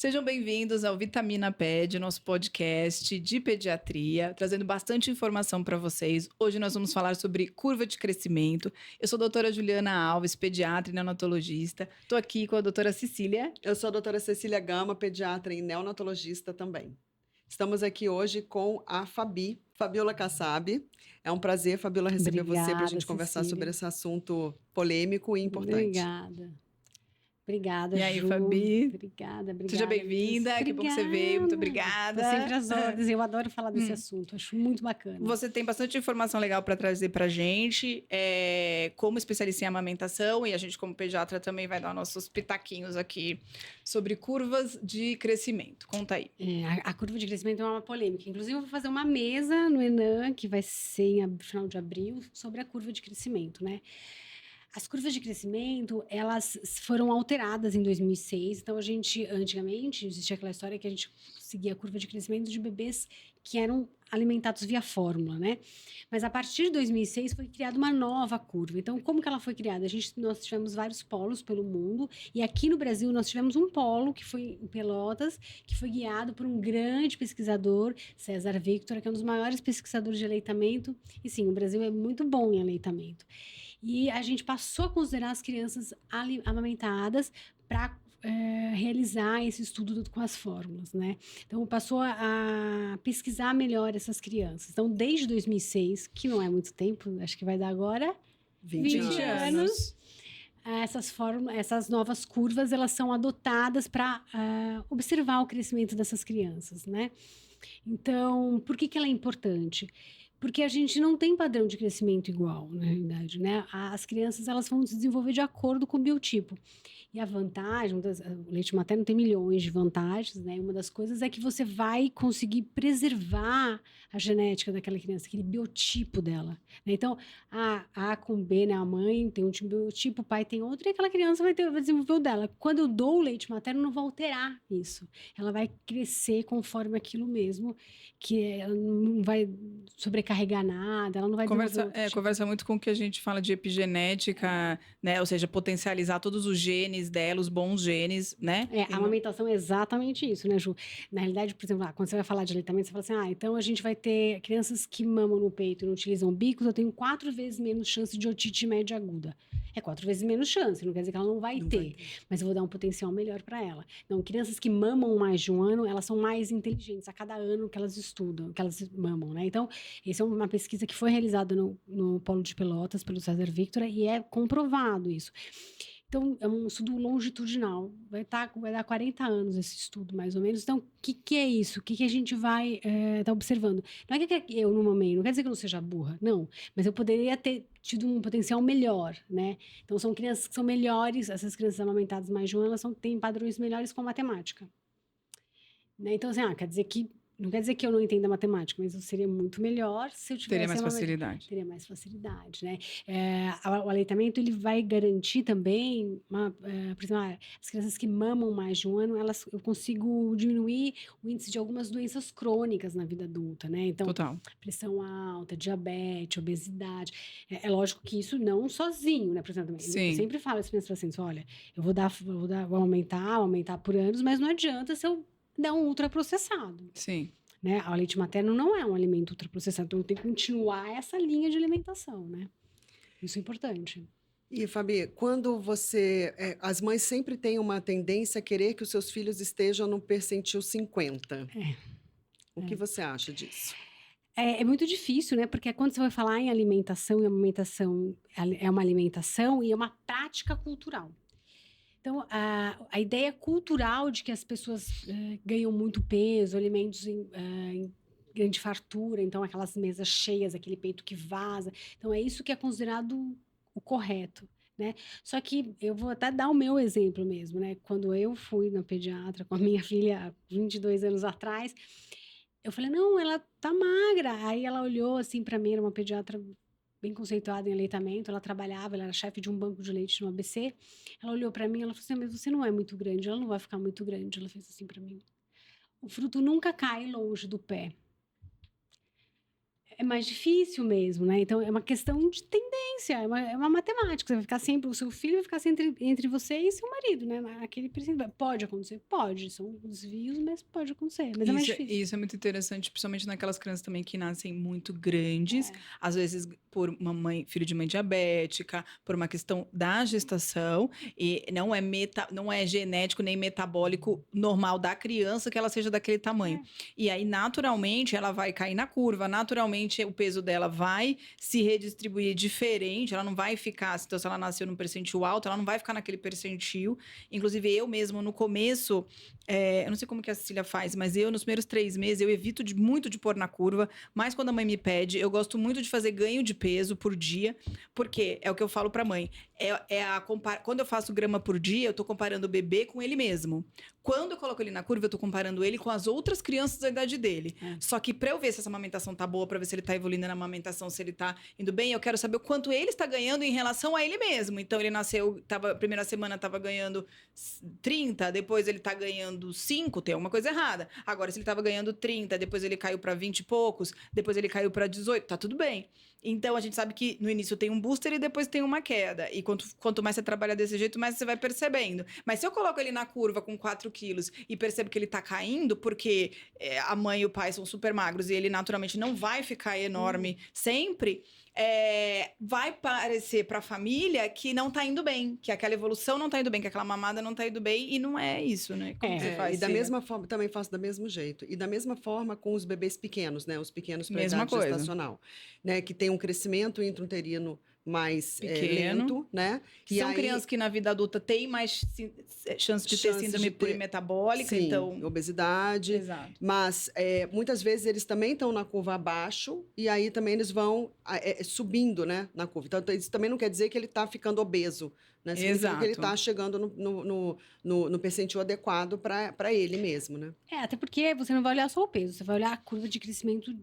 Sejam bem-vindos ao Vitamina Ped, nosso podcast de pediatria, trazendo bastante informação para vocês. Hoje nós vamos falar sobre curva de crescimento. Eu sou a doutora Juliana Alves, pediatra e neonatologista. Estou aqui com a doutora Cecília. Eu sou a doutora Cecília Gama, pediatra e neonatologista também. Estamos aqui hoje com a Fabiola Kassab. É um prazer, Fabiola, receber você para a gente conversar sobre esse assunto polêmico e importante. Obrigada, e aí, Ju. Fabi? Obrigada. Seja bem-vinda, que bom que você veio, muito obrigada. Tô sempre às ordens, eu adoro falar desse assunto, acho muito bacana. Você tem bastante informação legal para trazer pra gente, como especialista em amamentação, e a gente como pediatra também vai dar nossos pitaquinhos aqui sobre curvas de crescimento. Conta aí. A curva de crescimento é uma polêmica, inclusive eu vou fazer uma mesa no ENAM, que vai ser em final de abril, sobre a curva de crescimento, né? As curvas de crescimento, elas foram alteradas em 2006. Então, antigamente, existia aquela história que a gente seguia a curva de crescimento de bebês que eram alimentados via fórmula, né? Mas a partir de 2006 foi criada uma nova curva. Então, como que ela foi criada? Nós tivemos vários polos pelo mundo, e aqui no Brasil nós tivemos um polo, que foi em Pelotas, que foi guiado por um grande pesquisador, César Victor, que é um dos maiores pesquisadores de aleitamento. E sim, o Brasil é muito bom em aleitamento. E a gente passou a considerar as crianças amamentadas para realizar esse estudo com as fórmulas, né? Então, passou a pesquisar melhor essas crianças. Então, desde 2006, que não é muito tempo, acho que vai dar agora 20 anos. Essas novas curvas, elas são adotadas para observar o crescimento dessas crianças, né? Então, por que ela é importante? Porque a gente não tem padrão de crescimento igual, na realidade, né? As crianças, elas vão se desenvolver de acordo com o biotipo. E a vantagem, o leite materno tem milhões de vantagens, né? Uma das coisas é que você vai conseguir preservar a genética daquela criança, aquele biotipo dela, né? Então, A com B, né? A mãe tem um biotipo, o pai tem outro, e aquela criança vai desenvolver o dela. Quando eu dou o leite materno, não vai alterar isso. Ela vai crescer conforme aquilo mesmo, que ela não vai sobrecarregar nada, ela não vai conversa muito com o que a gente fala de epigenética, né? Ou seja, potencializar todos os genes dela, os bons genes, né? A amamentação é exatamente isso, né, Ju? Na realidade, por exemplo, quando você vai falar de aleitamento, você fala assim, então a gente vai ter crianças que mamam no peito e não utilizam bicos, eu tenho 4 vezes menos chance de otite média aguda. É 4 vezes menos chance, não quer dizer que ela não vai ter, mas eu vou dar um potencial melhor para ela. Então, crianças que mamam mais de um ano, elas são mais inteligentes a cada ano que elas estudam, que elas mamam, né? Então, essa é uma pesquisa que foi realizada no Polo de Pelotas pelo César Victor e é comprovado isso. Então, é um estudo longitudinal, vai dar 40 anos esse estudo, mais ou menos. Então, o que é isso? O que a gente vai estar observando? Não é que eu não mamei, não quer dizer que eu não seja burra, não. Mas eu poderia ter tido um potencial melhor, né? Então, são crianças que são melhores, essas crianças amamentadas mais de um ano, elas têm padrões melhores com matemática. Né? Então, assim, não quer dizer que eu não entenda matemática, mas eu seria muito melhor se eu tivesse... Teria mais facilidade. Teria mais facilidade, né? O aleitamento, ele vai garantir também, por exemplo, as crianças que mamam mais de um ano, eu consigo diminuir o índice de algumas doenças crônicas na vida adulta, né? Então, total. Pressão alta, diabetes, obesidade. É lógico que isso não sozinho, né? Por exemplo, eu sempre falo isso para os pacientes, olha, vou aumentar por anos, mas não adianta se eu dar um ultraprocessado. Sim. Né? O leite materno não é um alimento ultraprocessado, então tem que continuar essa linha de alimentação, né? Isso é importante. E, Fabi, quando as mães sempre têm uma tendência a querer que os seus filhos estejam no percentil 50. O que você acha disso? É muito difícil, né? Porque quando você vai falar em alimentação, e amamentação é uma alimentação e é uma prática cultural. Então, a ideia cultural de que as pessoas ganham muito peso, alimentos em grande fartura, então aquelas mesas cheias, aquele peito que vaza. Então, é isso que é considerado o correto, né? Só que eu vou até dar o meu exemplo mesmo, né? Quando eu fui na pediatra com a minha filha há 22 anos atrás, eu falei, não, ela tá magra. Aí ela olhou assim para mim, era uma pediatra bem conceituada em aleitamento, ela era chefe de um banco de leite no ABC, ela olhou para mim, ela falou assim, mas você não é muito grande, ela não vai ficar muito grande, ela fez assim para mim, o fruto nunca cai longe do pé. é mais difícil mesmo, né? Então, é uma questão de tendência, é uma matemática. Você vai ficar sempre, o seu filho vai ficar sempre entre você e seu marido, né? Aquele percentual. Pode acontecer? Pode. São desvios, mas pode acontecer. Mas é mais difícil. Isso é muito interessante, principalmente naquelas crianças também que nascem muito grandes. Às vezes, por filho de mãe diabética, por uma questão da gestação. E não é genético nem metabólico normal da criança que ela seja daquele tamanho. E aí, naturalmente, ela vai cair na curva. Naturalmente, o peso dela vai se redistribuir diferente. Ela não vai ficar... Então, se ela nasceu num percentil alto, ela não vai ficar naquele percentil. Inclusive, eu mesmo, no começo... eu não sei como que a Cecília faz, mas eu, nos primeiros 3 meses, eu evito muito de pôr na curva. Mas quando a mãe me pede, eu gosto muito de fazer ganho de peso por dia. Porque é o que eu falo pra mãe. Quando eu faço grama por dia, eu tô comparando o bebê com ele mesmo. Quando eu coloco ele na curva, eu tô comparando ele com as outras crianças da idade dele. Só que pra eu ver se essa amamentação tá boa, pra ver se ele tá evoluindo na amamentação, se ele tá indo bem, eu quero saber o quanto ele está ganhando em relação a ele mesmo. Então, ele nasceu, primeira semana tava ganhando 30, depois ele tá ganhando 5, tem alguma coisa errada. Agora, se ele tava ganhando 30, depois ele caiu pra 20 e poucos, depois ele caiu pra 18, tá tudo bem. Então, a gente sabe que no início tem um booster e depois tem uma queda. E quanto mais você trabalha desse jeito, mais você vai percebendo. Mas se eu coloco ele na curva com 4 quilos e percebo que ele tá caindo, porque a mãe e o pai são super magros e ele naturalmente não vai ficar enorme sempre... vai parecer pra família que não tá indo bem, que aquela evolução não tá indo bem, que aquela mamada não tá indo bem, e não é isso, né? Como você faz? E da mesma forma, também faço da mesmo jeito. E da mesma forma com os bebês pequenos, né? Os pequenos para idade gestacional, né? Que tem um crescimento intrauterino mais lento, né? E são crianças que na vida adulta têm mais chance de ter síndrome plurimetabólica, sim, então... obesidade. Exato. Mas muitas vezes eles também estão na curva abaixo e aí também eles vão subindo, né, na curva. Então, isso também não quer dizer que ele está ficando obeso, né? Significa que ele está chegando no percentil adequado para ele mesmo, né? Até porque você não vai olhar só o peso, você vai olhar a curva de crescimento,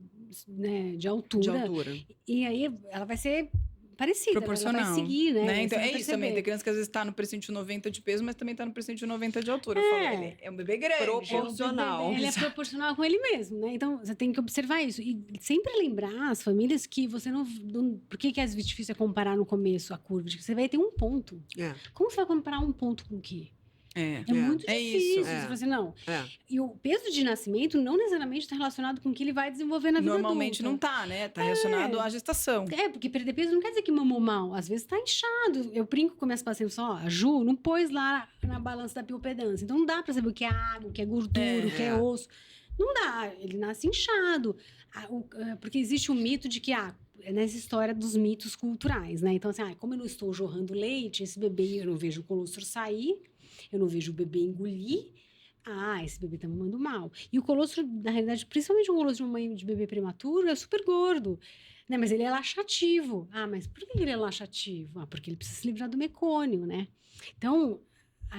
né, de altura. De altura. E aí ela vai ser parecida, proporcional, ela vai seguir, né? Então é isso também, tem criança que às vezes está no percentil 90 de peso, mas também está no percentil 90 de altura. Eu falo, ele é um bebê grande. Proporcional. Ele é proporcional com ele mesmo, né? Então, você tem que observar isso. E sempre lembrar as famílias que você não... Por que é difícil comparar no começo a curva? Porque você vai ter um ponto. Como você vai comparar um ponto com o quê? É muito difícil. Você fala assim, não. E o peso de nascimento não necessariamente está relacionado com o que ele vai desenvolver na vida Normalmente adulta. Não tá, né? Tá relacionado à gestação. Porque perder peso não quer dizer que mamou mal. Às vezes tá inchado. Eu brinco com minhas pacientes, a Ju não pôs lá na balança da biopedância. Então não dá para saber o que é água, o que é gordura, o que é osso. Não dá. Ele nasce inchado. Porque existe um mito de que, nessa história dos mitos culturais, né? Então, assim, como eu não estou jorrando leite, esse bebê, eu não vejo o colostro sair, eu não vejo o bebê engolir. Esse bebê tá mamando mal. E o colostro, na realidade, principalmente o colostro de mãe de bebê prematuro, é super gordo. Né? Mas ele é laxativo. Mas por que ele é laxativo? Porque ele precisa se livrar do mecônio, né? Então,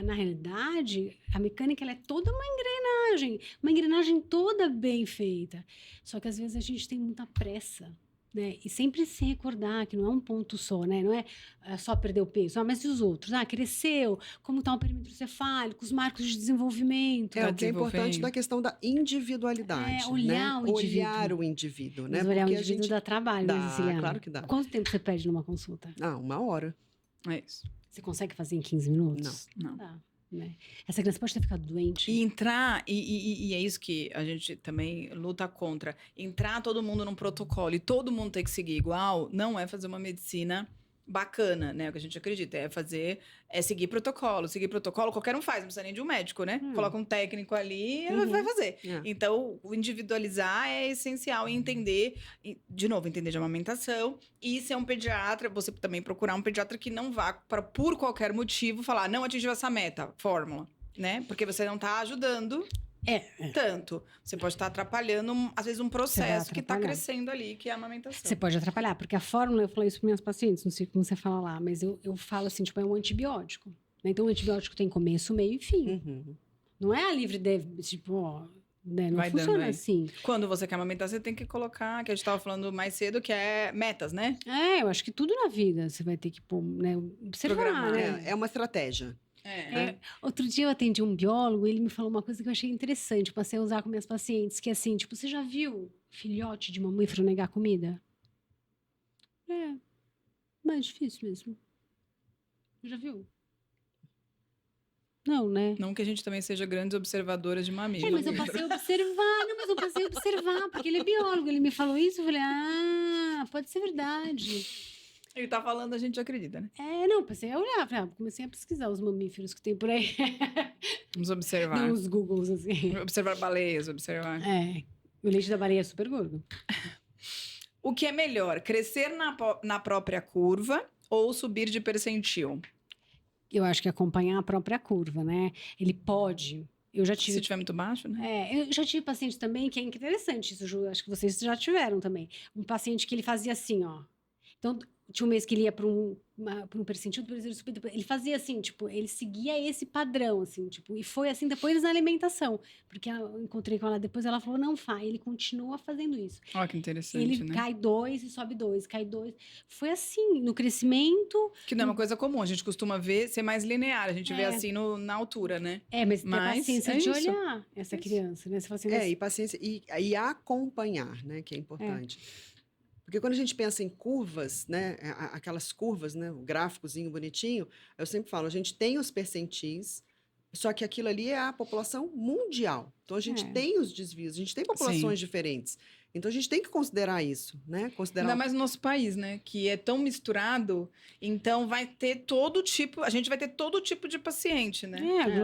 na realidade, a mecânica ela é toda uma engrenagem toda bem feita. Só que às vezes a gente tem muita pressa. Né? E sempre se recordar que não é um ponto só, né? Não é só perder o peso. Mas e os outros? Cresceu, como está o perímetro cefálico, os marcos de desenvolvimento. O que é importante da questão da individualidade. Olhar, né? o indivíduo. Olhar o indivíduo. Mas né? olhar o indivíduo dá trabalho, né, claro que dá. Quanto tempo você pede numa consulta? 1 hora. É isso. Você consegue fazer em 15 minutos? Não. Tá. Né? Essa criança pode ter ficado doente. E entrar, e é isso que a gente também luta contra, entrar todo mundo num protocolo e todo mundo ter que seguir igual, não é fazer uma medicina bacana, né? O que a gente acredita é seguir protocolo. Seguir protocolo qualquer um faz, não precisa nem de um médico, né? Coloca um técnico ali e ele vai fazer. Então, o individualizar é essencial e entender, de novo, entender de amamentação e ser um pediatra, você também procurar um pediatra que não vá, por qualquer motivo, falar, não atingiu essa meta, fórmula, né? Porque você não tá ajudando tanto. Você pode estar atrapalhando, às vezes, um processo que está crescendo ali, que é a amamentação. Você pode atrapalhar, porque a fórmula, eu falei isso para minhas pacientes, não sei como você fala lá, mas eu falo assim, é um antibiótico. Né? Então, o antibiótico tem começo, meio e fim. Não é a livre de, né? Não funciona assim. Quando você quer amamentar, você tem que colocar, que a gente estava falando mais cedo, que é metas, né? Eu acho que tudo na vida você vai ter que observar, né? É uma estratégia. Outro dia eu atendi um biólogo, ele me falou uma coisa que eu achei interessante, eu passei a usar com minhas pacientes, que é assim, tipo, você já viu filhote de mamífero negar comida? É, mais difícil mesmo. Já viu? Não, né? Não que a gente também seja grandes observadoras de mamíferos. Mas eu passei a observar, não, mas eu passei a observar, porque ele é biólogo, ele me falou isso, eu falei, pode ser verdade. Ele tá falando, a gente acredita, né? Não, passei a olhar, comecei a pesquisar os mamíferos que tem por aí. Vamos observar. Não os Googles, assim. Observar baleias, observar. O leite da baleia é super gordo. O que é melhor, crescer na própria curva ou subir de percentil? Eu acho que acompanhar a própria curva, né? Ele pode. Eu já tive. Se tiver muito baixo, né? Eu já tive paciente também, que é interessante isso, Ju, acho que vocês já tiveram também. Um paciente que ele fazia assim, ó. Então, tinha um mês que ele ia para um percentil, depois ele subia, ele fazia assim, tipo, ele seguia esse padrão, assim, tipo, e foi assim depois na alimentação, porque eu encontrei com ela depois, ela falou, não faz, ele continua fazendo isso. Ó, que interessante, ele né? cai 2 e sobe 2, cai 2. Foi assim, no crescimento. Que não é uma coisa comum, a gente costuma ver ser mais linear, a gente vê assim na altura, né? Mas ter paciência de olhar essa criança, né? Você fala assim, e paciência, e acompanhar, né, que é importante. Porque quando a gente pensa em curvas, né, aquelas curvas, né, o gráficozinho bonitinho, eu sempre falo, a gente tem os percentis, só que aquilo ali é a população mundial. Então, a gente tem os desvios, a gente tem populações diferentes. Então, a gente tem que considerar isso, né? Ainda mais no nosso país, né? Que é tão misturado, então vai ter todo tipo, a gente vai ter todo tipo de paciente, né?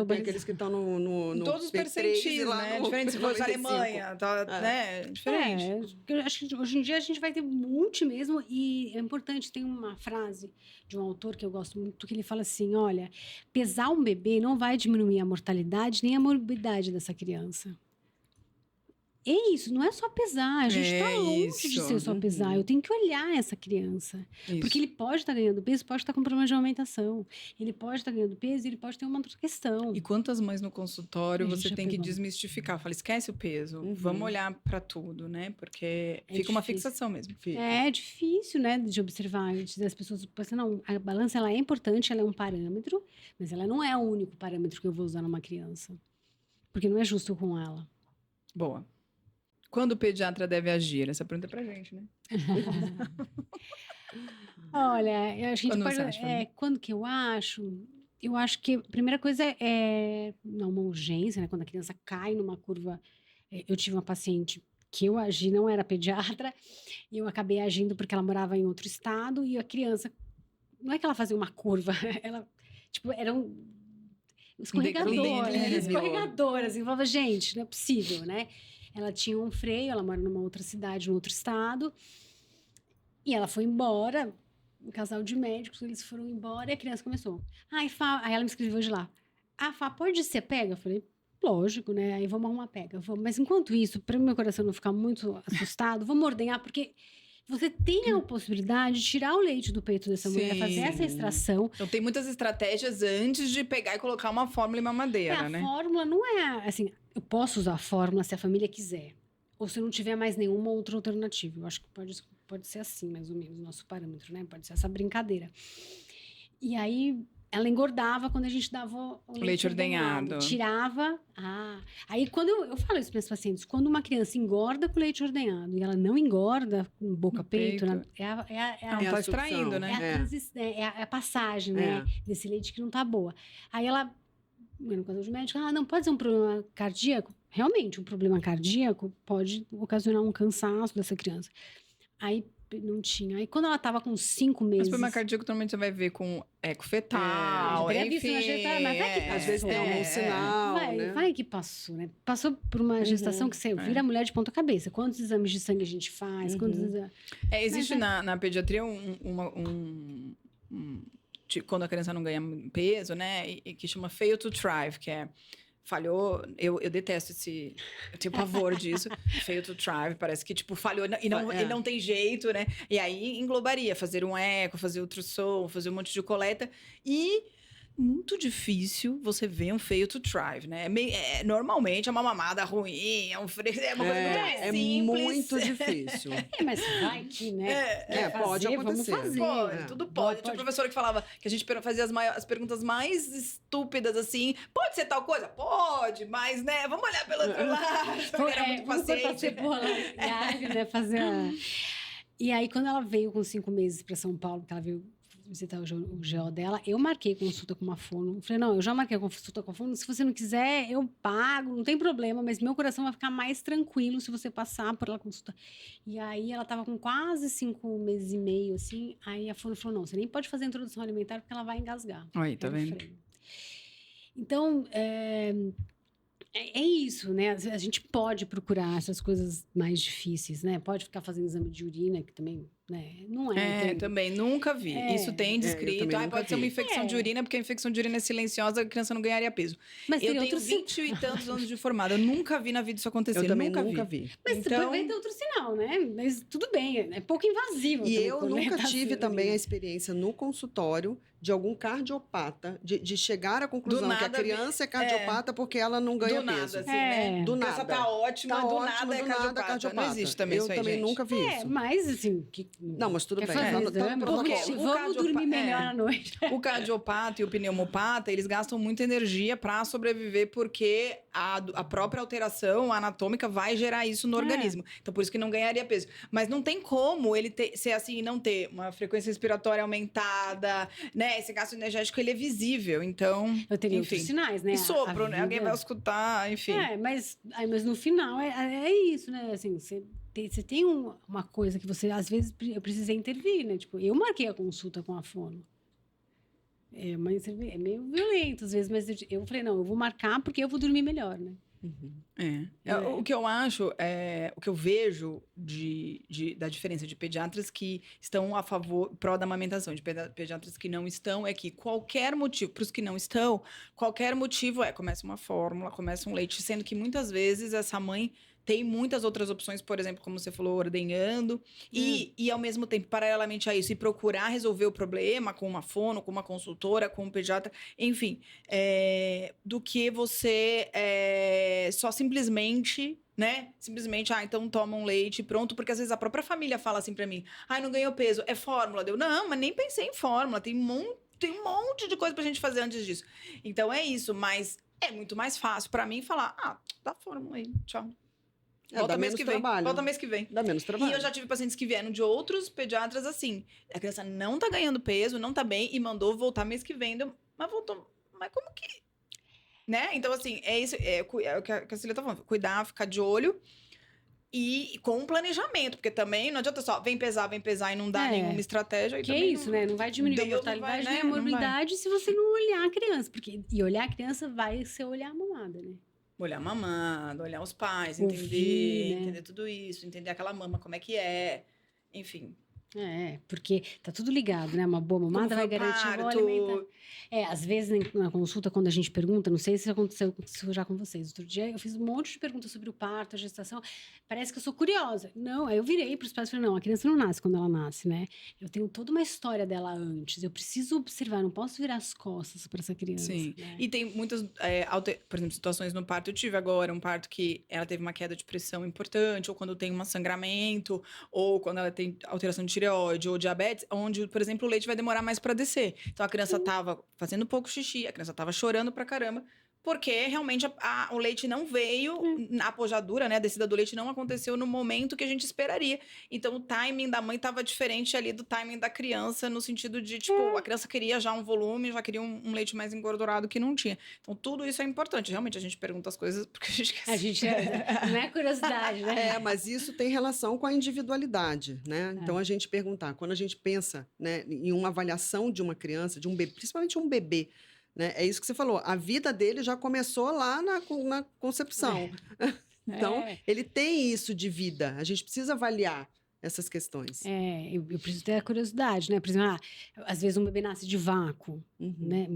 Tem aqueles que estão no todos os percentis, né? Diferente se fosse a Alemanha, né? Diferente. Eu acho que hoje em dia a gente vai ter um monte mesmo, e é importante, tem uma frase de um autor que eu gosto muito, que ele fala assim, olha, pesar um bebê não vai diminuir a mortalidade nem a morbidade dessa criança. É isso, não é só pesar, a gente está longe de ser só pesar, eu tenho que olhar essa criança, porque ele pode estar ganhando peso, pode estar com problema de alimentação, ele pode estar ganhando peso, ele pode ter uma outra questão. E quantas mães no consultório você tem que desmistificar, fala, esquece o peso, vamos olhar para tudo, né, porque fica uma fixação mesmo. É difícil, né, de observar, as pessoas pensam, não, a balança ela é importante, ela é um parâmetro, mas ela não é o único parâmetro que eu vou usar numa criança, porque não é justo com ela. Boa. Quando o pediatra deve agir? Essa pergunta é pra gente, né? Olha, a gente quando que eu acho que a primeira coisa é não uma urgência, né? Quando a criança cai numa curva. Eu tive uma paciente que eu agi, não era pediatra, e eu acabei agindo porque ela morava em outro estado, e a criança, não é que ela fazia uma curva, ela, tipo, era um escorregador, assim, eu falava, gente, não é possível, né? Ela tinha um freio, ela mora numa outra cidade, num outro estado. E ela foi embora, um casal de médicos, eles foram embora e a criança começou. Aí ela me escreveu de lá. Fá, pode ser pega? Eu falei, lógico, né? Aí vamos arrumar pega. Mas enquanto isso, para o meu coração não ficar muito assustado, vamos ordenhar, porque você tem a possibilidade de tirar o leite do peito dessa mulher, fazer essa extração. Então, tem muitas estratégias antes de pegar e colocar uma fórmula e mamadeira, né? A fórmula não é, assim, eu posso usar a fórmula se a família quiser. Ou se não tiver mais nenhuma outra alternativa. Eu acho que pode ser assim, mais ou menos, o nosso parâmetro, né? Pode ser essa brincadeira. E aí, ela engordava quando a gente dava o leite ordenhado. Tirava. Aí, quando eu falo isso para os pacientes, quando uma criança engorda com leite ordenhado e ela não engorda com boca-peito, não tá extraindo, né? É a passagem, né? Desse leite que não tá boa. Aí ela, no caso de médico, não pode ser um problema cardíaco? Realmente, um problema cardíaco pode ocasionar um cansaço dessa criança. Aí, não tinha. Aí, quando ela tava com 5 meses... Mas problema cardíaco, normalmente, você vai ver com eco fetal, enfim. Mas vai que às vezes tem algum sinal, né? Vai que passou, né? Passou por uma gestação que você vira mulher de ponta cabeça. Quantos exames de sangue a gente faz? Existe na pediatria quando a criança não ganha peso, né? E que chama fail to thrive, que é... Falhou, eu detesto eu tenho pavor disso, fail to thrive, parece que, tipo, falhou e não tem jeito, né? E aí englobaria fazer um eco, fazer ultrassom, fazer um monte de coleta e muito difícil você ver um fail to thrive, né? Normalmente é uma mamada ruim, é uma coisa muito mais simples. Muito difícil. Mas vai que, né? Pode acontecer. Vamos fazer. Pode, tudo pode. Tinha uma professora que falava que a gente fazia as perguntas mais estúpidas, assim. Pode ser tal coisa? Pode, mas, né? Vamos olhar pelo outro lado. Era muito paciente. Né? Fazer E aí, quando ela veio com 5 meses para São Paulo, que ela veio visitar o GO dela, eu marquei consulta com uma fono. Eu falei, não, eu já marquei a consulta com a fono, se você não quiser, eu pago, não tem problema, mas meu coração vai ficar mais tranquilo se você passar por ela consulta. E aí, ela tava com quase 5 meses e meio, assim, aí a fono falou, não, você nem pode fazer a introdução alimentar porque ela vai engasgar. Aí, tá vendo? Então, é isso, né? A gente pode procurar essas coisas mais difíceis, né? Pode ficar fazendo exame de urina, que também, né? Não é. Também nunca vi. Isso tem descrito. Pode ser uma infecção de urina, porque a infecção de urina é silenciosa, a criança não ganharia peso. Mas eu tenho 20 e tantos anos de formada. Eu nunca vi na vida isso acontecer. Eu também nunca vi. Mas então... vai ter outro sinal, né? Mas tudo bem, é pouco invasivo. E eu nunca tive também a experiência no consultório de algum cardiopata, de chegar à conclusão que a criança é cardiopata porque ela não ganha peso. Assim, né? Do nada. A criança tá ótima, do nada é cardiopata. Não existe também isso aí, também nunca vi isso. Mas, assim... Não, mas tudo bem. Vamos dormir melhor à noite. O cardiopata e o pneumopata, eles gastam muita energia para sobreviver porque a própria alteração anatômica vai gerar isso no organismo. Então, por isso que não ganharia peso. Mas não tem como ele ser assim e não ter uma frequência respiratória aumentada, né? Esse gasto energético, ele é visível. Então, eu teria outros sinais, né? E sopro, né? Alguém vai escutar, enfim. Mas no final é isso, né? Assim, você tem uma coisa que você, às vezes, eu precisei intervir, né? Tipo, eu marquei a consulta com a fono. É meio violento, às vezes, mas eu falei, não, eu vou marcar porque eu vou dormir melhor, né? O que eu acho, o que eu vejo da diferença de pediatras que estão a favor, pró da amamentação, de pediatras que não estão, é que qualquer motivo, para os que não estão, qualquer motivo começa uma fórmula, começa um leite, sendo que muitas vezes essa mãe tem muitas outras opções, por exemplo, como você falou, ordenhando, e ao mesmo tempo, paralelamente a isso, e procurar resolver o problema com uma fono, com uma consultora, com um pediatra, enfim, do que você só simplesmente, né? Simplesmente, então toma um leite pronto, porque às vezes a própria família fala assim pra mim, não ganhou peso, é fórmula. Não, mas nem pensei em fórmula, tem um monte de coisa pra gente fazer antes disso. Então é isso, mas é muito mais fácil pra mim falar, dá fórmula aí, tchau. Volta mês que vem. Volta mês que vem. Dá menos trabalho. E eu já tive pacientes que vieram de outros pediatras assim. A criança não tá ganhando peso, não tá bem, e mandou voltar mês que vem. Mas voltou. Mas como que... Né? Então, assim, é isso. É o que a Cecília tá falando. Cuidar, ficar de olho. E com um planejamento. Porque também não adianta só vem pesar e não dá nenhuma estratégia. Que é isso, né? Não vai diminuir a mortalidade nem a morbidade se você não olhar a criança. E olhar a criança vai ser olhar a mamada, né? Olhar a mamada, olhar os pais, ouvir, entender tudo isso, entender aquela mama, como é que é, enfim. Porque tá tudo ligado, né? Uma boa mamada vai garantir um bom alimento. Às vezes na consulta, quando a gente pergunta, não sei se aconteceu já com vocês. Outro dia eu fiz um monte de perguntas sobre o parto, a gestação. Parece que eu sou curiosa. Não, aí eu virei para os pais e falei, não, a criança não nasce quando ela nasce, né? Eu tenho toda uma história dela antes. Eu preciso observar, não posso virar as costas para essa criança. Sim. Né? E tem muitas, por exemplo, situações no parto. Eu tive agora um parto que ela teve uma queda de pressão importante, ou quando tem um sangramento, ou quando ela tem alteração de tireoide ou diabetes, onde, por exemplo, o leite vai demorar mais para descer. Então a criança tava fazendo pouco xixi, a criança tava chorando pra caramba, porque realmente o leite não veio, a pojadura, né, a descida do leite não aconteceu no momento que a gente esperaria. Então o timing da mãe tava diferente ali do timing da criança, no sentido de, tipo, a criança queria já um volume, já queria um leite mais engordurado que não tinha. Então tudo isso é importante. Realmente a gente pergunta as coisas porque a gente quer não é curiosidade, né? Mas isso tem relação com a individualidade, né? Então a gente perguntar, quando a gente pensa, né, em uma avaliação de uma criança, de um bebê, principalmente um bebê, né? É isso que você falou. A vida dele já começou lá na concepção. Então, ele tem isso de vida. A gente precisa avaliar essas questões. Eu preciso ter a curiosidade, né? Por exemplo, às vezes um bebê nasce de vácuo, né?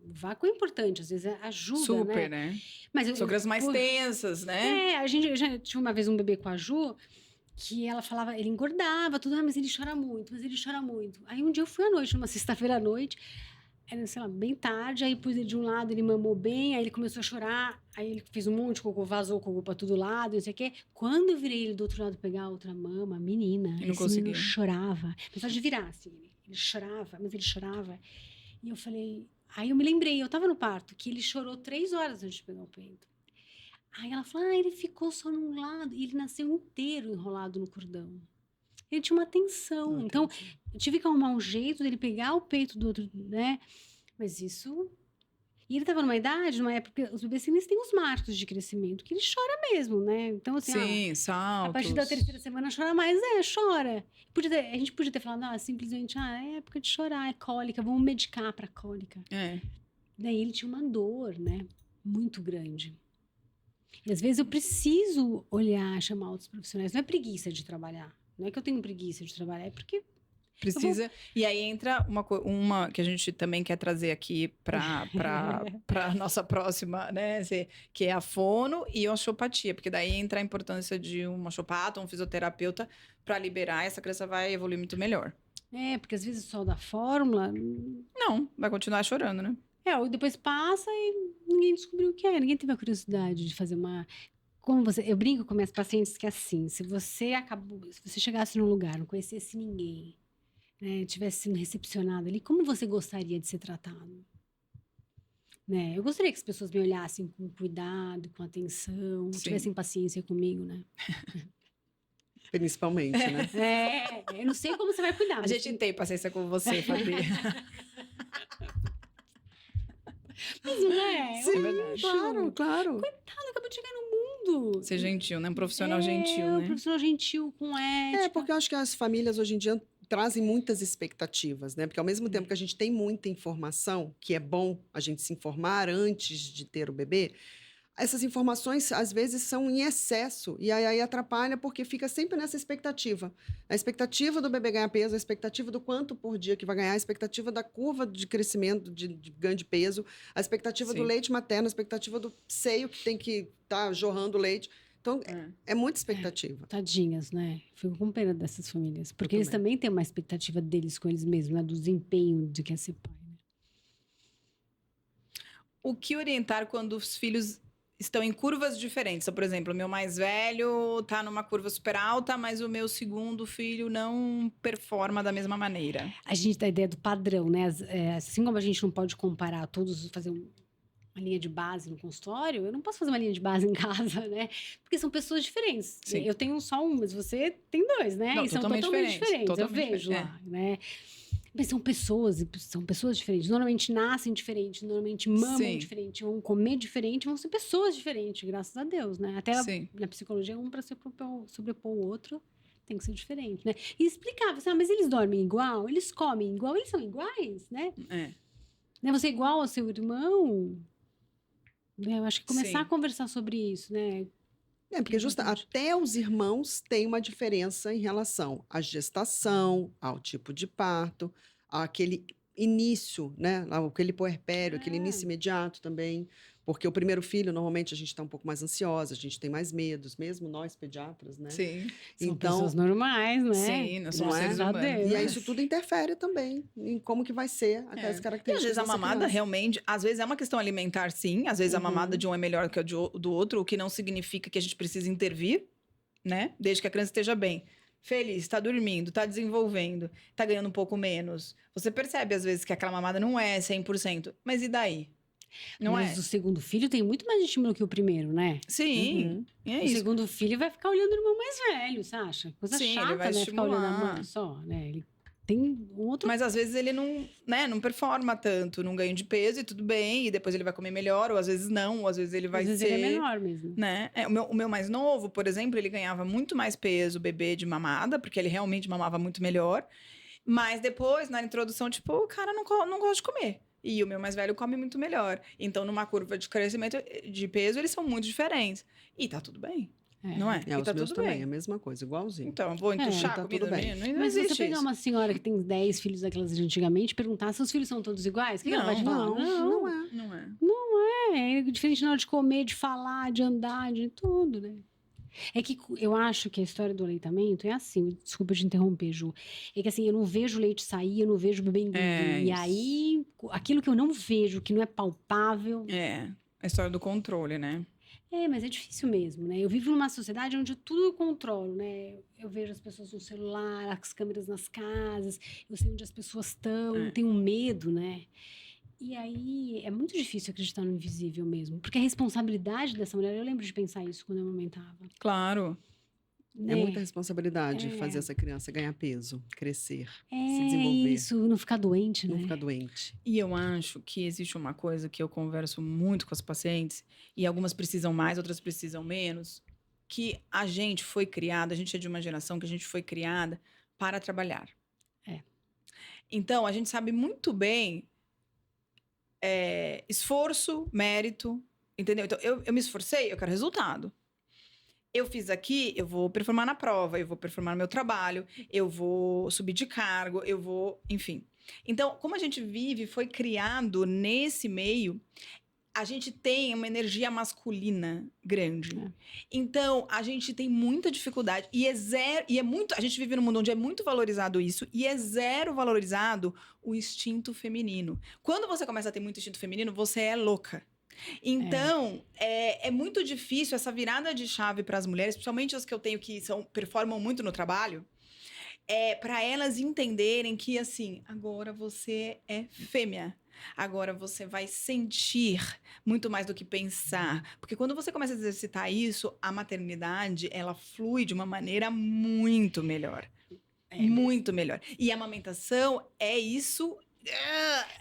Vácuo é importante, às vezes ajuda, super, né? Mas são crianças mais tensas, né? Eu já tive uma vez um bebê com a Ju, que ela falava, ele engordava, tudo, mas ele chora muito, Aí um dia eu fui à noite, numa sexta-feira à noite, era, sei lá, bem tarde, aí pus ele de um lado, ele mamou bem, aí ele começou a chorar, aí ele fez um monte de cocô, vazou cocô pra todo lado, não sei o quê. Quando eu virei ele do outro lado pegar a outra mama, menina, esse menino chorava. Apesar de virar, assim, ele chorava, mas ele chorava. E eu falei... Aí eu me lembrei, eu tava no parto, que ele chorou 3 horas antes de pegar o peito. Aí ela falou, ele ficou só num lado, e ele nasceu inteiro enrolado no cordão. Ele tinha uma tensão. Então, eu tive que arrumar um jeito dele pegar o peito do outro, né? Mas isso... E ele estava numa idade, numa época, os bebês eles têm os marcos de crescimento, que ele chora mesmo, né? Então, assim, sim, saltos. A partir da 3ª semana chora mais, chora. A gente podia ter falado, simplesmente, é época de chorar, é cólica, vamos medicar para cólica. Daí ele tinha uma dor, né? Muito grande. E às vezes eu preciso olhar, chamar outros profissionais. Não é preguiça de trabalhar. Não é que eu tenho preguiça de trabalhar, é porque... Precisa. E aí entra uma que a gente também quer trazer aqui para nossa próxima, né? Que é a fono e a osteopatia. Porque daí entra a importância de um osteopata, um fisioterapeuta, para liberar. Essa criança vai evoluir muito melhor. Porque às vezes só da fórmula... Não, vai continuar chorando, né? Depois passa e ninguém descobriu o que é. Ninguém teve a curiosidade de fazer uma... Eu brinco com minhas pacientes que assim, se você chegasse num lugar, não conhecesse ninguém, né, tivesse sido recepcionado ali, como você gostaria de ser tratado? Né? Eu gostaria que as pessoas me olhassem com cuidado, com atenção, tivessem paciência comigo, né? Principalmente, né? Eu não sei como você vai cuidar. A gente tem paciência com você, Fabi. Mas não é? Sim, é verdade. Claro. Coitado, acabou de chegar no mundo. Ser gentil, né? Um profissional gentil, né? Um profissional gentil, com ética. Porque eu acho que as famílias hoje em dia trazem muitas expectativas, né? Porque ao mesmo tempo que a gente tem muita informação, que é bom a gente se informar antes de ter o bebê, essas informações, às vezes, são em excesso. E aí atrapalha porque fica sempre nessa expectativa. A expectativa do bebê ganhar peso, a expectativa do quanto por dia que vai ganhar, a expectativa da curva de crescimento, de ganho de peso, a expectativa do leite materno, a expectativa do seio que tem que estar jorrando leite. Então, é muita expectativa. Tadinhas, né? Fico com pena dessas famílias. Porque eles também têm uma expectativa deles com eles mesmos, né? Do desempenho de quem é ser pai. Né? O que orientar quando os filhos estão em curvas diferentes? Então, por exemplo, o meu mais velho está numa curva super alta, mas o meu segundo filho não performa da mesma maneira. A gente dá a ideia do padrão, né? Assim como a gente não pode comparar todos, fazer uma linha de base no consultório, eu não posso fazer uma linha de base em casa, né? Porque são pessoas diferentes. Sim. Eu tenho só um, mas você tem 2, né? Não, e são totalmente diferentes. Totalmente eu vejo lá, né? Mas são pessoas diferentes. Normalmente nascem diferentes, normalmente mamam diferente, vão comer diferente, vão ser pessoas diferentes, graças a Deus, né? Até na psicologia, um para sobrepor o outro tem que ser diferente, né? E explicava, assim, mas eles dormem igual? Eles comem igual? Eles são iguais, né? Né? Você é igual ao seu irmão? Eu acho que começar a conversar sobre isso, né? Porque até os irmãos têm uma diferença em relação à gestação, ao tipo de parto, àquele início, né? Aquele puerpério, aquele início imediato também. Porque o primeiro filho, normalmente, a gente está um pouco mais ansiosa, a gente tem mais medos, mesmo nós, pediatras, né? Sim. São pessoas normais, né? Sim, nós somos seres humanos. E aí isso tudo interfere também em como que vai ser aquelas características. E às vezes a mamada realmente, às vezes é uma questão alimentar, sim. Às vezes a mamada de um é melhor que a do outro, o que não significa que a gente precisa intervir, né? Desde que a criança esteja bem. Feliz, tá dormindo, tá desenvolvendo, tá ganhando um pouco menos. Você percebe, às vezes, que aquela mamada não é 100%. Mas e daí? Mas o segundo filho tem muito mais estímulo que o primeiro, né? Sim, o segundo filho vai ficar olhando o irmão mais velho, você acha? Coisa chata, ele vai né? Ficar olhando a mãe só, né? Ele tem um outro... Mas às vezes ele não performa tanto num ganho de peso e tudo bem, e depois ele vai comer melhor, ou às vezes não, ou às vezes ele vai ser... Às vezes ele é menor mesmo. Né? O meu mais novo, por exemplo, ele ganhava muito mais peso, bebê de mamada, porque ele realmente mamava muito melhor. Mas depois, na introdução, tipo, o cara não gosta de comer. E o meu mais velho come muito melhor. Então, numa curva de crescimento de peso, eles são muito diferentes. E tá tudo bem. Não é? Os tá meus tudo também, bem. a mesma coisa, igualzinho. Então, vou entuchar a comida do menino? Não Mas existe você pegar isso. uma senhora que tem 10 filhos daquelas de antigamente e perguntar, seus filhos são todos iguais? O que ela vai te falar? Não é. Não é. É diferente na hora de comer, de falar, de andar, de tudo, né? É que eu acho que a história do aleitamento é assim, desculpa te interromper, Ju. É que assim, eu não vejo o leite sair, eu não vejo o bebê engolir. E aí, aquilo que eu não vejo, que não é palpável. A história do controle, né? Mas é difícil mesmo, né? Eu vivo numa sociedade onde tudo eu controlo, né? Eu vejo as pessoas no celular, as câmeras nas casas, eu sei onde as pessoas estão, eu tenho medo, né? E aí é muito difícil acreditar no invisível mesmo, porque a responsabilidade dessa mulher, eu lembro de pensar isso quando eu amamentava. Claro. É muita responsabilidade fazer essa criança ganhar peso, crescer, se desenvolver. Isso, não ficar doente, né? Não ficar doente. E eu acho que existe uma coisa que eu converso muito com as pacientes, e algumas precisam mais, outras precisam menos, que a gente foi criada, a gente é de uma geração que a gente foi criada para trabalhar. Então, a gente sabe muito bem esforço, mérito, entendeu? Então, eu me esforcei, eu quero resultado. Eu fiz aqui, eu vou performar na prova, eu vou performar no meu trabalho, eu vou subir de cargo, eu vou... Enfim. Então, como a gente vive, foi criado nesse meio, a gente tem uma energia masculina grande. Então, a gente tem muita dificuldade. E é muito... A gente vive num mundo onde é muito valorizado isso, e é zero valorizado o instinto feminino. Quando você começa a ter muito instinto feminino, você é louca. Então, é muito difícil essa virada de chave para as mulheres, principalmente as que eu tenho que performam muito no trabalho, para elas entenderem que, assim, agora você é fêmea. Agora você vai sentir muito mais do que pensar. Porque quando você começa a exercitar isso, a maternidade, ela flui de uma maneira muito melhor. Muito melhor. E a amamentação é isso...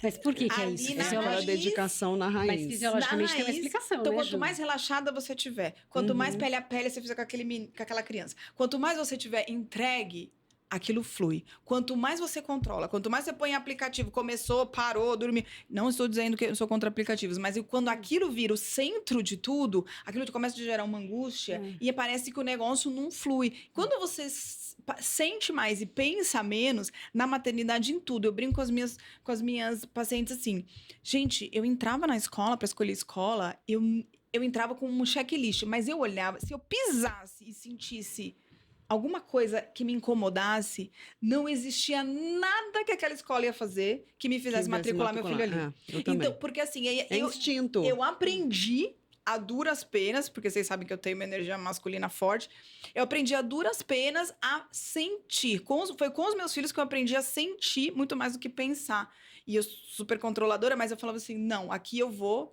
Mas por que é isso? Aquela dedicação na raiz. Mas fisiologicamente tem uma explicação, então, né, quanto Ju? mais relaxada você tiver, quanto mais pele a pele você fizer com aquela criança, quanto mais você tiver entregue, aquilo flui. Quanto mais você controla, quanto mais você põe em aplicativo, começou, parou, dormiu. Não estou dizendo que eu sou contra aplicativos, mas quando aquilo vira o centro de tudo, aquilo começa a gerar uma angústia e parece que o negócio não flui. Quando você sente mais e pensa menos na maternidade, em tudo. Eu brinco com as minhas pacientes assim. Gente, eu entrava na escola para escolher escola, eu entrava com um checklist, mas eu olhava, se eu pisasse e sentisse alguma coisa que me incomodasse, não existia nada que aquela escola ia fazer que me fizesse matricular meu filho ali. Eu também. Então, porque assim, instinto. Eu aprendi a duras penas, porque vocês sabem que eu tenho uma energia masculina forte, eu aprendi a duras penas a sentir. Foi com os meus filhos que eu aprendi a sentir muito mais do que pensar. E eu super controladora, mas eu falava assim, não, aqui eu vou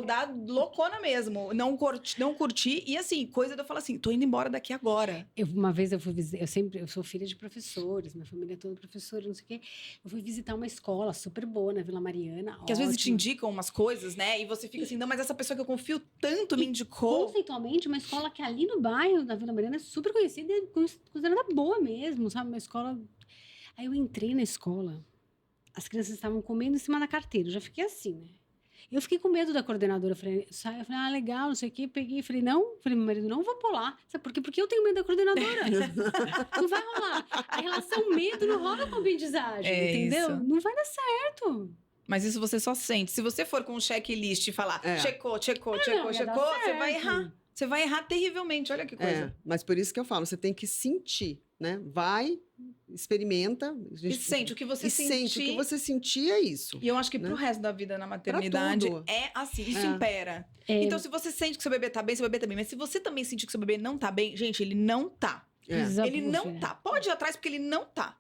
dar loucona mesmo, não curti. E assim, coisa de eu falar assim, tô indo embora daqui agora. Uma vez eu fui visitar, eu sou filha de professores, minha família é toda professora, não sei o quê. Eu fui visitar uma escola super boa na Vila Mariana. Que às vezes te indicam umas coisas, né? E você fica assim, não, mas essa pessoa que eu confio tanto me indicou. Conceitualmente, uma escola que ali no bairro da Vila Mariana é super conhecida e considerada boa mesmo, sabe? Uma escola... Aí eu entrei na escola, as crianças estavam comendo em cima da carteira, eu já fiquei assim, né? Eu fiquei com medo da coordenadora. Eu falei, legal, não sei o quê. Peguei e falei, meu marido, não vou pular. Sabe por quê? Porque eu tenho medo da coordenadora. Não vai rolar. A relação medo não rola com aprendizagem, entendeu? Isso. Não vai dar certo. Mas isso você só sente. Se você for com um checklist e falar, checou, você vai errar. Você vai errar terrivelmente, olha que coisa. Mas por isso que eu falo, você tem que sentir, né? Vai, experimenta. E sente o que você sentir. Sente o que você sentir, é isso. E eu acho que pro resto da vida na maternidade é assim, isso impera. Então, se você sente que seu bebê tá bem, seu bebê tá bem. Mas se você também sentir que seu bebê não tá bem, gente, ele não tá. Ele não tá. Pode ir atrás porque ele não tá.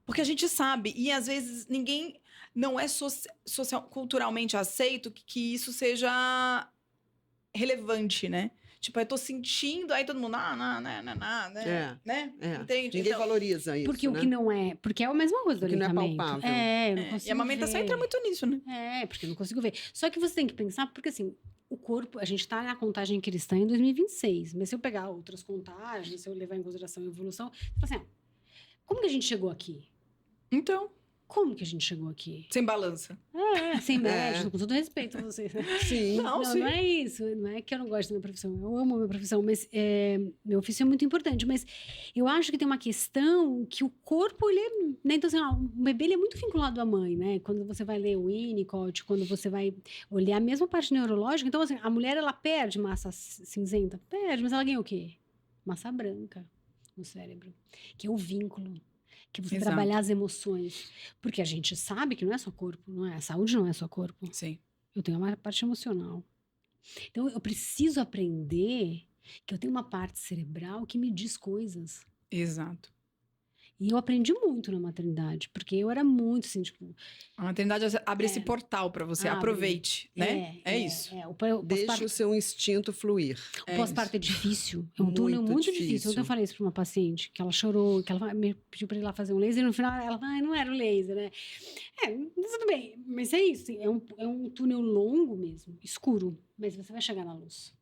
Porque a gente sabe, e às vezes ninguém... Não é culturalmente aceito que isso seja relevante, né? Tipo, eu tô sentindo, aí todo mundo, né? Entende? Ninguém valoriza isso, porque né? O que não é... Porque é a mesma coisa do aleitamento. Não é palpável. Eu não consigo e a amamentação entra muito nisso, né? Porque eu não consigo ver. Só que você tem que pensar, porque assim, o corpo... A gente tá na contagem cristã em 2026, mas se eu pegar outras contagens, se eu levar em consideração a evolução, assim, como que a gente chegou aqui? Então... Como que a gente chegou aqui? Sem balança. Sem médico, com todo respeito a você. Sim. Não é isso. Não é que eu não gosto da minha profissão. Eu amo a minha profissão, mas meu ofício é muito importante. Mas eu acho que tem uma questão que o corpo, ele é... Né? Então, assim, o bebê ele é muito vinculado à mãe, né? Quando você vai ler o Winnicott, quando você vai olhar a mesma parte neurológica. Então, assim, a mulher, ela perde massa cinzenta? Perde, mas ela ganha o quê? Massa branca no cérebro. Que é o vínculo. que é você Exato. trabalhar as emoções. Porque a gente sabe que não é só corpo, não é? A saúde não é só corpo. Sim. Eu tenho uma parte emocional. Então, eu preciso aprender que eu tenho uma parte cerebral que me diz coisas. Exato. E eu aprendi muito na maternidade, porque eu era muito assim, tipo... A maternidade abre esse portal para você. Abre. Aproveite, né? É isso. O Deixa pós-parto o seu instinto fluir. É pós-parto é difícil. É um túnel Muito muito difícil. difícil. Ontem eu falei isso para uma paciente, que ela chorou, que ela me pediu para ir lá fazer um laser, e no final ela falou, não era o laser, né? Tudo bem, mas é isso. É um túnel longo mesmo, escuro, mas você vai chegar na luz.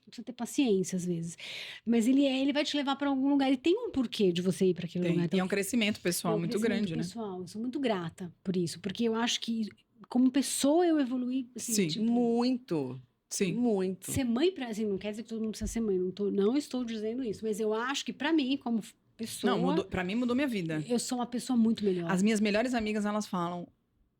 Precisa ter paciência às vezes. Mas ele vai te levar para algum lugar. E tem um porquê de você ir para aquele lugar. Tem. E é um crescimento pessoal muito grande, né? Pessoal, eu sou muito grata por isso. Porque eu acho que, como pessoa, eu evoluí. Assim, Sim. tipo, Muito. Sim. Muito. ser mãe, assim, não quer dizer que todo mundo precisa ser mãe. Não estou dizendo isso. Mas eu acho que, para mim, como pessoa. Não, pra mim mudou minha vida. Eu sou uma pessoa muito melhor. As minhas melhores amigas, elas falam: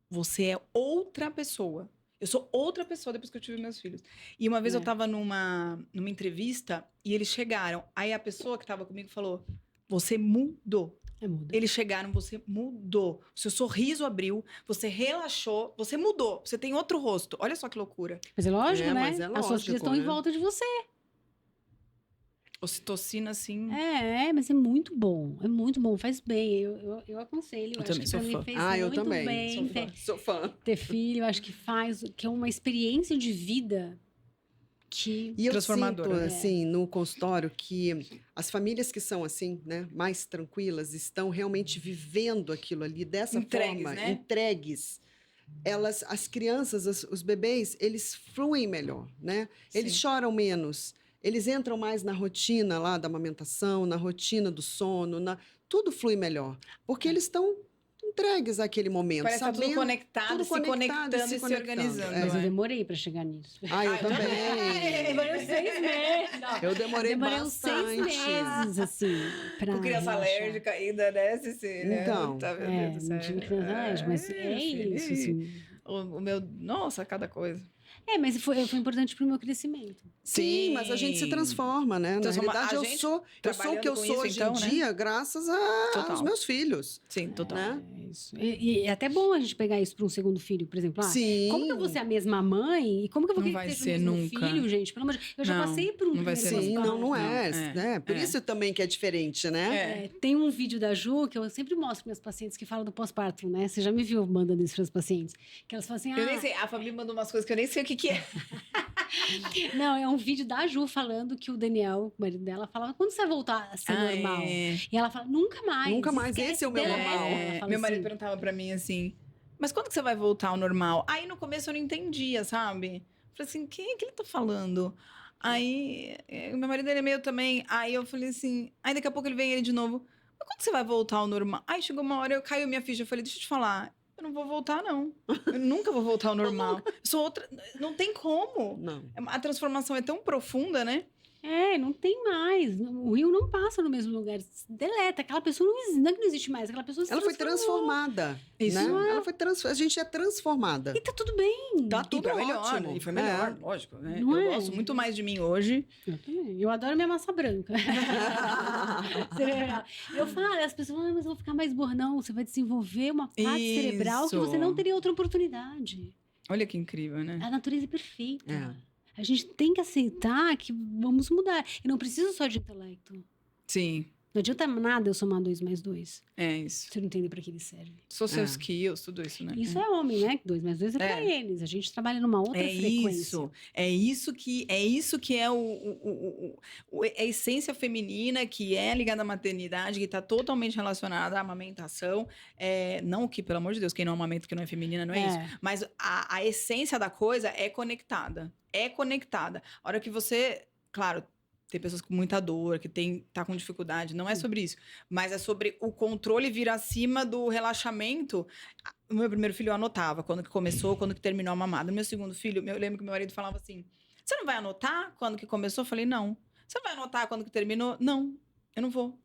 você é outra pessoa. Eu sou outra pessoa depois que eu tive meus filhos. E uma vez eu tava numa entrevista e eles chegaram. Aí a pessoa que tava comigo falou: você mudou. Muda. Eles chegaram, você mudou. O seu sorriso abriu, você relaxou, você mudou. Você tem outro rosto. Olha só que loucura. Mas é lógico, né? Mas é As suas lógico, filhas estão né? em volta de você. Ocitocina, assim. Mas é muito bom. É muito bom, faz bem. Eu aconselho. Eu acho também que sou pra fã. mim fez Eu muito também. bem Sou fã. ter filho. Acho que que é uma experiência de vida que... E eu Transformadora, sinto, né? assim, no consultório, que as famílias que são, assim, né, mais tranquilas, estão realmente vivendo aquilo ali dessa Entregues, forma, né? entregues. As crianças, os bebês, eles fluem melhor, né? Eles Sim. choram menos. Eles entram mais na rotina lá da amamentação, na rotina do sono, tudo flui melhor. Porque eles estão entregues àquele momento, Parece que tá tudo sabendo... conectado, tudo se conectado, conectando e se organizando. Mas eu né? demorei pra chegar nisso. Eu também. Demorei uns 6 meses. Não. Eu demorei uns 6 bastante. meses, assim, pra Com criança relaxar. alérgica ainda, né, Cici? Então. Tá, meu Deus do céu. Não tive criança alérgica, mas filho. isso, assim. O meu... Nossa, cada coisa. Mas foi importante pro meu crescimento. Sim, mas a gente se transforma, né? Na realidade, eu sou o que eu sou hoje em dia, graças aos meus filhos. Sim, total. Né? Isso. E é até bom a gente pegar isso para um segundo filho, por exemplo. Sim. Como que eu vou ser a mesma mãe? E como que eu vou Não querer vai ter o ser mesmo nunca. filho, gente? Pelo amor de Deus. Eu já Não, passei por um não vai primeiro ser Sim, nunca. pós-parto. não é. Né? Por isso também que é diferente, né? Tem um vídeo da Ju que eu sempre mostro para meus pacientes que falam do pós-parto, né? Você já me viu mandando isso para os pacientes? Que elas falam assim, Eu nem sei, a Fabi mandou umas coisas que eu nem sei o que é. Não, é um vídeo da Ju falando que o Daniel, o marido dela, falava, quando você vai voltar a ser normal? É. E ela fala, nunca mais. Nunca mais, esquece esse é o meu dela. normal. Ela fala Meu marido assim. perguntava pra mim assim, mas quando que você vai voltar ao normal? Aí no começo eu não entendia, sabe? Falei assim, quem é que ele tá falando? Aí, o meu marido ele é meio também. Aí eu falei assim, aí daqui a pouco ele vem ele de novo. Mas quando você vai voltar ao normal? Aí chegou uma hora, caiu minha ficha. Eu falei, deixa eu te falar, eu não vou voltar, não. Eu nunca vou voltar ao normal. Eu sou outra. Não tem como. Não. A transformação é tão profunda, né? Não tem mais. O rio não passa no mesmo lugar. Deleta. Aquela pessoa não é que não existe mais. Aquela pessoa se Ela foi transformou. transformada. Isso. Né? Ela foi a gente é transformada. E tá tudo bem. Tá E tudo pra melhor, ótimo. e foi melhor, lógico. Né? Não Eu é? gosto muito mais de mim hoje. Eu também. Eu adoro minha massa branca. Eu falo, as pessoas falam, mas eu vou ficar mais burra. Não, você vai desenvolver uma parte cerebral que Isso. você não teria outra oportunidade. Olha que incrível, né? A natureza é perfeita. É. A gente tem que aceitar que vamos mudar. E não precisa só de intelecto. Sim, Não adianta nada eu somar 2 mais 2. é isso. Se eu não entender para que ele serve. Social skills, tudo isso, né? Isso é homem, né? 2 mais 2 é para eles. A gente trabalha numa outra frequência. É isso que é a essência feminina, que é ligada à maternidade, que está totalmente relacionada à amamentação. Não que, pelo amor de Deus, quem não amamenta, que não é feminina, não é isso. Mas a essência da coisa é conectada. É conectada. A hora que você, claro, tem pessoas com muita dor, que tá com dificuldade. Não é sobre isso. Mas é sobre o controle vir acima do relaxamento. O meu primeiro filho eu anotava quando que começou, quando que terminou a mamada. O meu segundo filho, eu lembro que meu marido falava assim, você não vai anotar quando que começou? Eu falei, não. Você vai anotar quando que terminou? Não, eu não vou.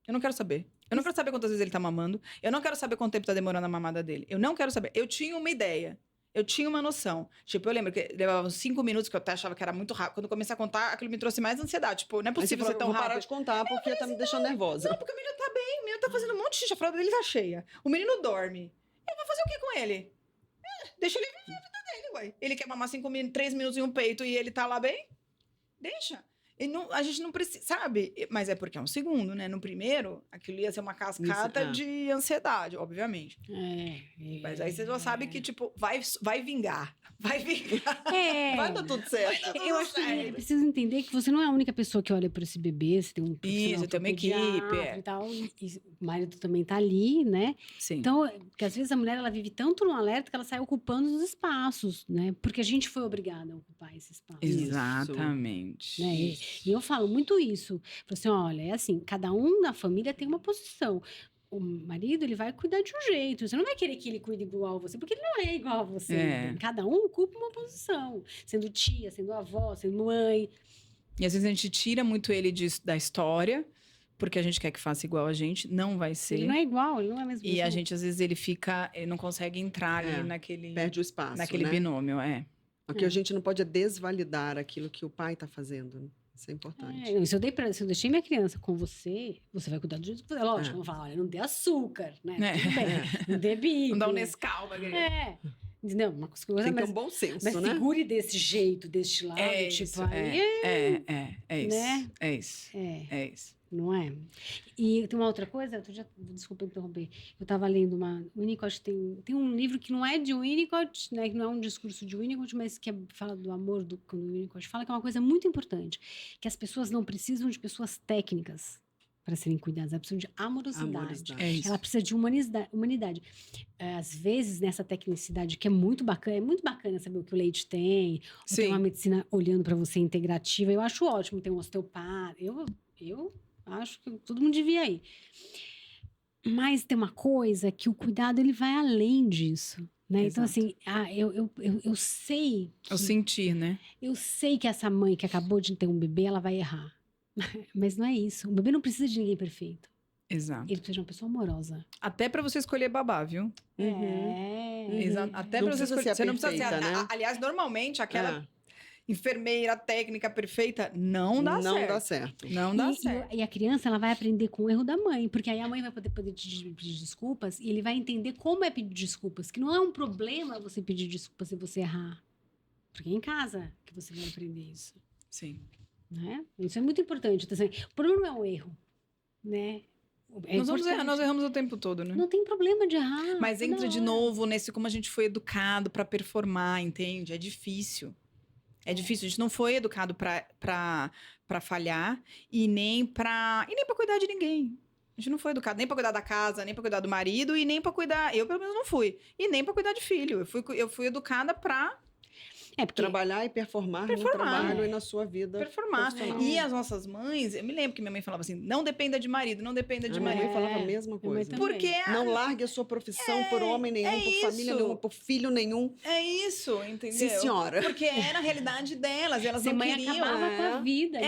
Eu não quero saber. Eu não quero saber quantas vezes ele tá mamando. Eu não quero saber quanto tempo tá demorando a mamada dele. Eu não quero saber. Eu tinha uma ideia. Eu tinha uma noção. Tipo, eu lembro que levava uns 5 minutos, que eu até achava que era muito rápido. Quando eu comecei a contar, aquilo me trouxe mais ansiedade. Tipo, não é Aí você possível falou, ser tão vou parar rápido. de contar porque tá me deixando nervosa. Não, porque o menino tá bem, o menino tá fazendo um monte de xixi, a fralda dele tá cheia. O menino dorme. Eu vou fazer o que com ele? Deixa ele viver a vida dele, ué. Ele quer mamar 3 minutos em um peito e ele tá lá bem? Deixa. A gente não precisa, sabe? Mas é porque é um segundo, né? No primeiro, aquilo ia ser uma cascata de ansiedade, obviamente. Mas aí você já sabe que, tipo, vai vingar. Vai vingar. Vai dar tudo certo. Eu acho que é preciso entender que você não é a única pessoa que olha para esse bebê, você tem um profissional, você tem uma equipe. E tal, e o marido também tá ali, né? Sim. Então, porque às vezes a mulher ela vive tanto no alerta que ela sai ocupando os espaços, né? Porque a gente foi obrigada a ocupar esse espaço. Exatamente. Né? E eu falo muito isso. Falo assim, olha, é assim, cada um na família tem uma posição. O marido, ele vai cuidar de um jeito. Você não vai querer que ele cuide igual a você, porque ele não é igual a você. Cada um ocupa uma posição. Sendo tia, sendo avó, sendo mãe. E às vezes a gente tira muito ele da história, porque a gente quer que faça igual a gente. Não vai ser. Ele não é igual, ele não é mesmo. E a gente, às vezes, ele não consegue entrar ali naquele... Perde o espaço, naquele binômio, O que a gente não pode é desvalidar aquilo que o pai tá fazendo. Isso é importante. Se eu deixei minha criança com você, você vai cuidar do jeito que você. Lógico, eu vou falar, olha, não dê açúcar, né? Tudo bem. Não dê bico. Não dá um Nescau, pra criança. Entendeu? Uma coisa, tem que ter um bom senso, mas né? Mas figure desse jeito, deste lado, é tipo, isso, aí é isso. Né? É isso. É isso. Não é? E tem uma outra coisa, desculpa interromper. Eu estava lendo o Winnicott tem um livro que não é de Winnicott, né? Que não é um discurso de Winnicott, mas que fala do amor quando o Winnicott fala que é uma coisa muito importante, que as pessoas não precisam de pessoas técnicas para serem cuidadas, ela precisa de amorosidade. Ela precisa de humanidade. Às vezes, nessa tecnicidade, que é muito bacana saber o que o leite tem, ou tem uma medicina olhando para você integrativa, eu acho ótimo, tem um osteopata, eu acho que todo mundo devia ir. Mas tem uma coisa que o cuidado, ele vai além disso. Né? Então, assim, eu sei que... Eu sentir, né? Eu sei que essa mãe que acabou de ter um bebê, ela vai errar. Mas não é isso. O bebê não precisa de ninguém perfeito. Exato. Ele precisa de uma pessoa amorosa. Até pra você escolher babá, viu? Exato. Até pra você escolher. Você não precisa ser... Né? Aliás, normalmente, aquela... enfermeira técnica perfeita, não dá certo. Não dá certo. E a criança, ela vai aprender com o erro da mãe, porque aí a mãe vai poder pedir desculpas e ele vai entender como é pedir desculpas, que não é um problema você pedir desculpas se você errar. Porque é em casa que você vai aprender isso. Sim. Né? Isso é muito importante. Então, assim, o problema não é o erro, né? Nós erramos o tempo todo, né? Não tem problema de errar. Mas entra de novo nesse como a gente foi educado pra performar, entende? É difícil. É difícil, a gente não foi educado pra falhar e nem pra cuidar de ninguém. A gente não foi educado nem pra cuidar da casa, nem pra cuidar do marido e nem pra cuidar... Eu, pelo menos, não fui. E nem pra cuidar de filho. Eu fui educada pra... trabalhar e performar no trabalho e na sua vida. Performar. E as nossas mães, eu me lembro que minha mãe falava assim, não dependa de marido, não dependa de marido. Minha mãe falava a mesma coisa. Porque não largue a sua profissão por homem nenhum, por família nenhuma, por filho nenhum. É isso, entendeu? Sim, senhora. Porque era a realidade delas, elas não mãe queriam. acabava com a vida.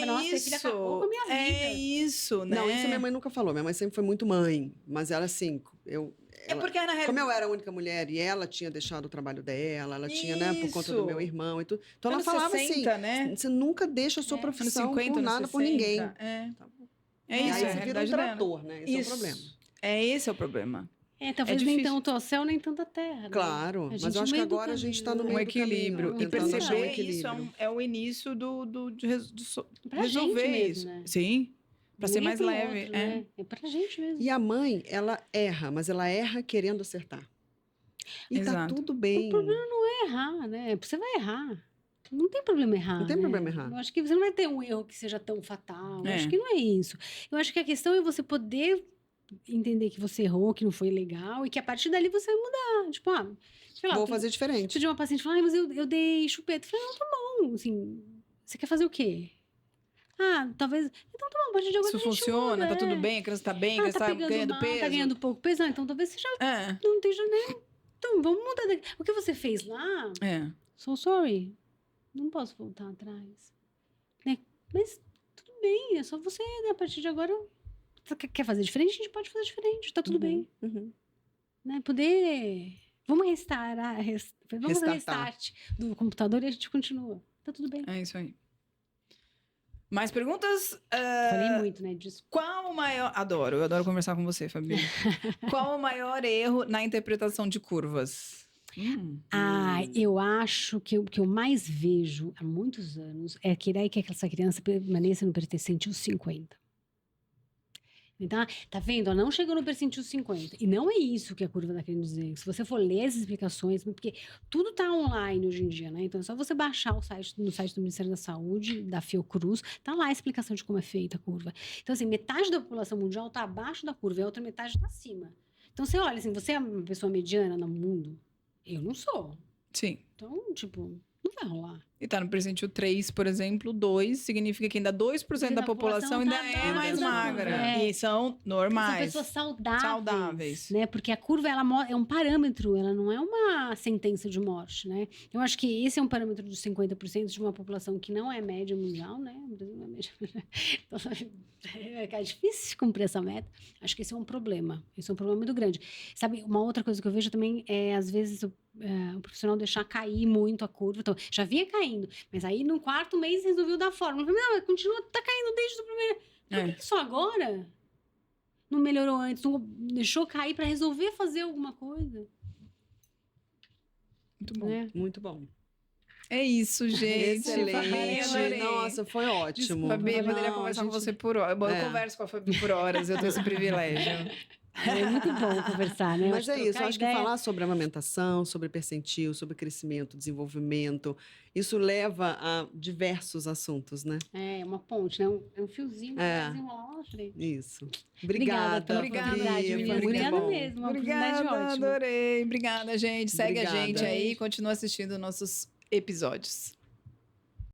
Nossa, filha acabou com a minha vida. É isso, né? Não, isso minha mãe nunca falou. Minha mãe sempre foi muito mãe. Mas ela, assim, porque na realidade... Como eu era a única mulher e ela tinha deixado o trabalho dela, ela tinha, né, por conta do meu irmão e tudo. Então ela falava 60, assim, né? Você nunca deixa a sua profissão 50, por nada, 60, por ninguém. É isso, aí você vira um trator, né? Esse é o problema. Esse é o problema. Talvez nem tanto ao céu, nem tanto à terra. Né? Claro, mas eu acho que agora a gente está no meio do equilíbrio. Caminho, e perceber isso é o início de resolver isso. Né? Sim. Pra ser mais leve. Outro, né? É pra gente mesmo. E a mãe, ela erra, mas ela erra querendo acertar. E tá tudo bem. O problema não é errar, né? Você vai errar. Não tem problema errar. Não tem problema errar. Eu acho que você não vai ter um erro que seja tão fatal. Eu acho que não é isso. Eu acho que a questão é você poder entender que você errou, que não foi legal, e que a partir dali você vai mudar. Tipo, sei lá. Vou fazer diferente. Se de uma paciente falar, mas eu dei chupeta. Eu falei, não, tá bom. Assim, você quer fazer o quê? Talvez... Então, tá bom, a partir de agora isso funciona, tá tudo bem, a criança tá bem, a criança tá ganhando peso. Tá ganhando pouco peso, então talvez você já não esteja nem... Então, vamos mudar daqui. O que você fez lá... So sorry. Não posso voltar atrás. Né? Mas tudo bem, é só você, né? A partir de agora... Você quer fazer diferente? A gente pode fazer diferente, tá tudo bem. Né? Poder... Vamos Vamos fazer restart do computador e a gente continua. Tá tudo bem. É isso aí. Mais perguntas? Falei muito, né, disso. Qual o maior... eu adoro conversar com você, Fabi. Qual o maior erro na interpretação de curvas? Eu acho que o que eu mais vejo há muitos anos é querer que essa criança permaneça no percentil 50. Então, tá vendo? Ela não chegou no percentil 50. E não é isso que a curva tá querendo dizer. Se você for ler as explicações, porque tudo tá online hoje em dia, né? Então, é só você baixar o site, no site do Ministério da Saúde, da Fiocruz, tá lá a explicação de como é feita a curva. Então, assim, metade da população mundial tá abaixo da curva e a outra metade tá acima. Então, você olha, assim, você é uma pessoa mediana no mundo? Eu não sou. Sim. Então, tipo, não vai rolar. E tá no percentil 3, por exemplo, 2 significa que ainda 2% da população ainda é mais magra. E são normais. São pessoas saudáveis. Né? Porque a curva ela é um parâmetro, ela não é uma sentença de morte, né? Eu acho que esse é um parâmetro de 50% de uma população que não é média mundial, né? O Brasil não é média mundial. Então, é difícil cumprir essa meta. Acho que esse é um problema. Esse é um problema muito grande. Sabe, uma outra coisa que eu vejo também é, às vezes, o profissional deixar cair muito a curva. Então, já vinha caindo, mas aí no 4º mês resolveu dar forma. Não, mas continua, tá caindo desde o primeiro. Por que só agora? Não melhorou antes? Não deixou cair para resolver fazer alguma coisa? Muito bom. Né? Muito bom. É isso, gente. Excelente. Nossa, foi ótimo. Fabi, eu poderia conversar com você por horas. Eu converso com a Fabi por horas, eu tenho esse privilégio. É muito bom conversar, né? Mas é isso, eu acho que falar sobre amamentação, sobre percentil, sobre crescimento, desenvolvimento, isso leva a diversos assuntos, né? É uma ponte, né? É um fiozinho para desenrolar lá na frente. Isso. Obrigada. Obrigada mesmo. Obrigada, adorei. Obrigada, gente. Segue a gente aí e continua assistindo nossos episódios.